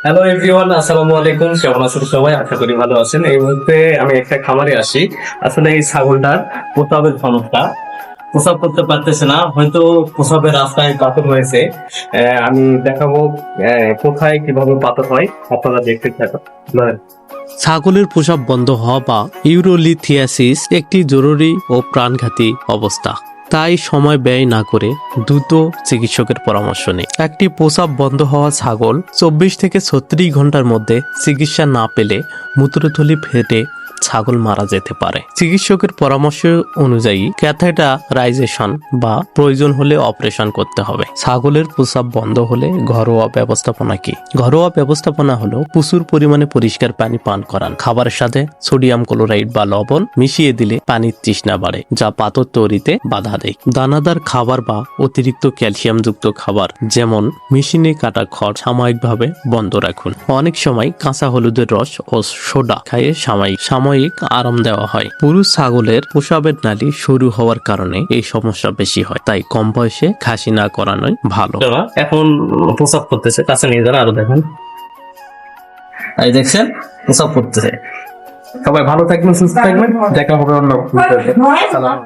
Hello everyone, আসসালামু আলাইকুম। কেমন আছেন সবাই? আশা করি ভালো আছেন। এই মুহূর্তে আমি একটা খামারে আসি। আসলে এই ছাগলটার প্রস্রাবের সমস্যা, প্রস্রাব করতে পারতেছে না, হয়তো প্রস্রাবের রাস্তায় পাথর হয়েছে। আমি দেখাবো কোথায় কিভাবে পাথর হয়, আপনারা দেখতে থাকুন। ছাগলের প্রস্রাব বন্ধ হওয়া বা ইউরোলিথিয়াসিস একটি জরুরি ও প্রাণঘাতী অবস্থা। তাই সময় ব্যয় না করে দ্রুত চিকিৎসকের পরামর্শ নিন। একটি প্রস্রাব বন্ধ হওয়া ছাগল 24 থেকে 36 ঘন্টার মধ্যে চিকিৎসা না পেলে মূত্রথলি ফেটে ছাগল মারা যেতে পারে। চিকিৎসকের পরামর্শ অনুযায়ী ক্যাথেটারাইজেশন বা প্রয়োজন হলে অপারেশন করতে হবে। ছাগলের প্রস্রাব বন্ধ হলে ঘরোয়া ব্যবস্থাপনা কি? ঘরোয়া ব্যবস্থাপনা হলো প্রচুর পরিমাণে পরিষ্কার পানি পান করান। খাবারের সাথে সোডিয়াম ক্লোরাইড বা লবণ মিশিয়ে দিলে পানির তৃষ্ণা বাড়ে, যা পাথর তৈরিতে বাধা দেয়। দানাদার খাবার বা অতিরিক্ত ক্যালসিয়ামযুক্ত খাবার যেমন মেশিনে কাটা খড় সাময়িকভাবে বন্ধ রাখুন। অনেক সময় কাঁচা হলুদের রস ও সোডা খাইয়ে সাময়িক আরাম দেওয়া হয়। পুরুষ ছাগলের প্রস্রাবের নালী সরু হওয়ার কারণে এই সমস্যা বেশি হয়, তাই কম বয়সে খাসি না করানোই ভালো। এখন প্রস্রাব করতেছে, কাছে নিয়ে যান, আরো দেখেন। এই দেখছেন, প্রস্রাব করতেছে। সবাই ভালো থাকবেন, সুস্থ থাকবেন, দেখা হবে অন্য ভিডিওতে। সালাম।